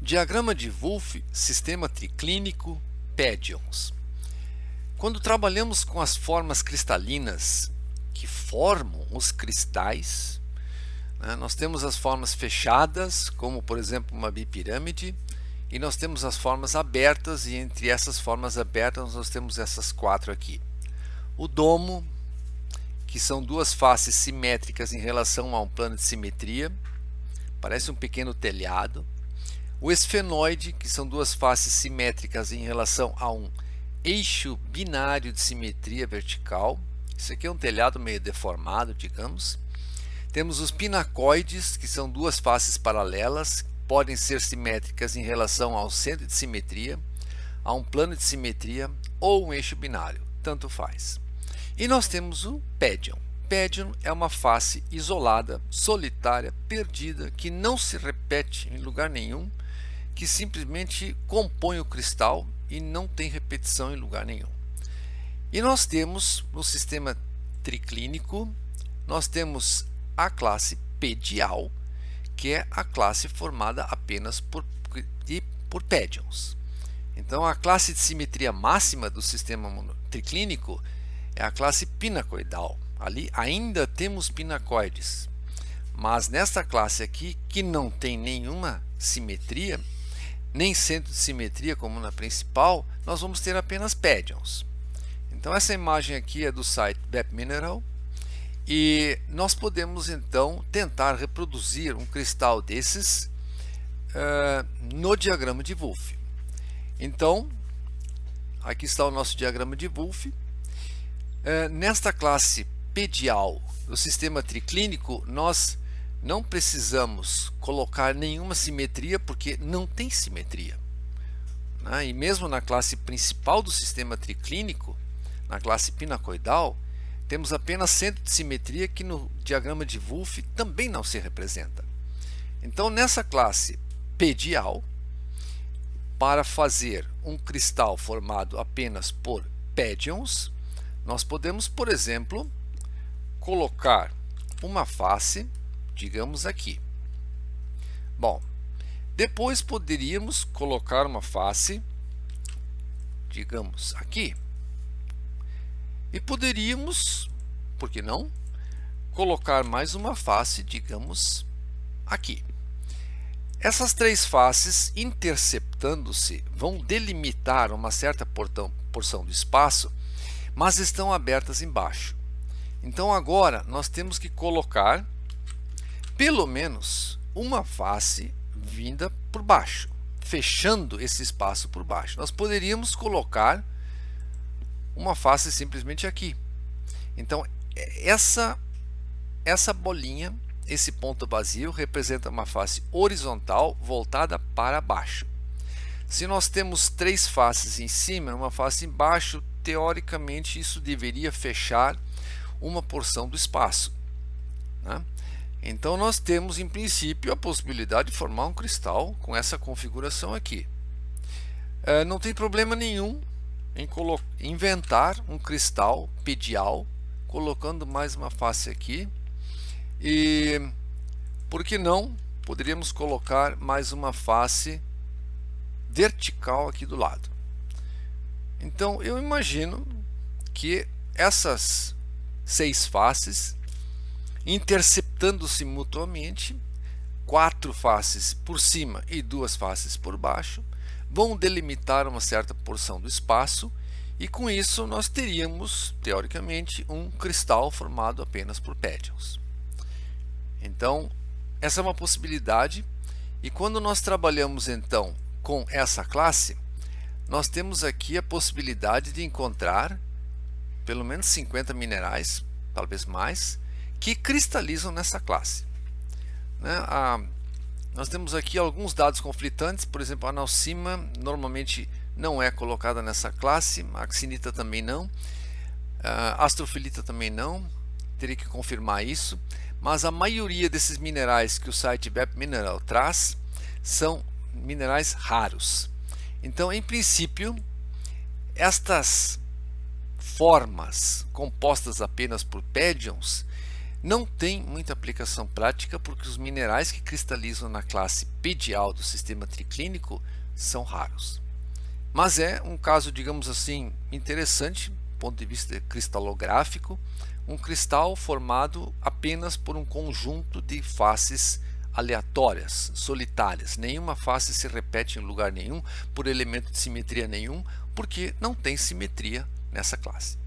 Diagrama de Wolff, sistema triclínico, Pédions. Quando trabalhamos com as formas cristalinas que formam os cristais, nós temos as formas fechadas, como por exemplo uma bipirâmide, e nós temos as formas abertas, e entre essas formas abertas nós temos essas quatro aqui. O domo, que são duas faces simétricas em relação a um plano de simetria, parece um pequeno telhado. O esfenoide, que são duas faces simétricas em relação a um eixo binário de simetria vertical. Isso aqui é um telhado meio deformado, digamos. Temos os pinacoides, que são duas faces paralelas, podem ser simétricas em relação ao centro de simetria, a um plano de simetria ou um eixo binário, tanto faz. E nós temos o pédion. Pédion é uma face isolada, solitária, perdida, que não se repete em lugar nenhum, que simplesmente compõe o cristal e não tem repetição em lugar nenhum. E nós temos no sistema triclínico, nós temos a classe pedial, que é a classe formada apenas por pédions. Então a classe de simetria máxima do sistema triclínico é a classe pinacoidal. Ali ainda temos pinacoides, mas nesta classe aqui, que não tem nenhuma simetria, nem centro de simetria como na principal, nós vamos ter apenas pédions. Então essa imagem aqui é do site BEP Mineral, e nós podemos então tentar reproduzir um cristal desses no diagrama de Wolff. Então aqui está o nosso diagrama de Wolff. Nesta classe pedial do sistema triclínico, nós não precisamos colocar nenhuma simetria, porque não tem simetria, e mesmo na classe principal do sistema triclínico, na classe pinacoidal, temos apenas centro de simetria, que no diagrama de Wolff também não se representa. Então nessa classe pedial, para fazer um cristal formado apenas por pédions, nós podemos, por exemplo, colocar uma face, digamos aqui. Bom, depois poderíamos colocar uma face, digamos aqui, e poderíamos, por que não, colocar mais uma face, digamos aqui. Essas três faces, interceptando-se, vão delimitar uma certa porção do espaço, mas estão abertas embaixo. Então agora nós temos que colocar pelo menos uma face vinda por baixo, fechando esse espaço por baixo. Nós poderíamos colocar uma face simplesmente aqui. Então essa bolinha, esse ponto vazio, representa uma face horizontal voltada para baixo. Se nós temos três faces em cima e uma face embaixo, teoricamente isso deveria fechar uma porção do espaço, Então nós temos em princípio a possibilidade de formar um cristal com essa configuração aqui. Não tem problema nenhum em inventar um cristal pedial colocando mais uma face aqui, e por que não poderíamos colocar mais uma face vertical aqui do lado. Então eu imagino que essas seis faces, interceptando-se mutuamente, quatro faces por cima e duas faces por baixo, vão delimitar uma certa porção do espaço, e com isso nós teríamos, teoricamente, um cristal formado apenas por pédions. Então essa é uma possibilidade, e quando nós trabalhamos então com essa classe, nós temos aqui a possibilidade de encontrar pelo menos 50 minerais, talvez mais, que cristalizam nessa classe. Nós temos aqui alguns dados conflitantes, por exemplo, a analcima normalmente não é colocada nessa classe, a axinita também não, a astrofilita também não, teria que confirmar isso, mas a maioria desses minerais que o site BEP Mineral traz são minerais raros. Então, em princípio, estas formas compostas apenas por pédions Não tem muita aplicação prática porque os minerais que cristalizam na classe pedial do sistema triclínico são raros. Mas é um caso, digamos assim, interessante do ponto de vista cristalográfico, um cristal formado apenas por um conjunto de faces aleatórias, solitárias. Nenhuma face se repete em lugar nenhum, por elemento de simetria nenhum, porque não tem simetria nessa classe.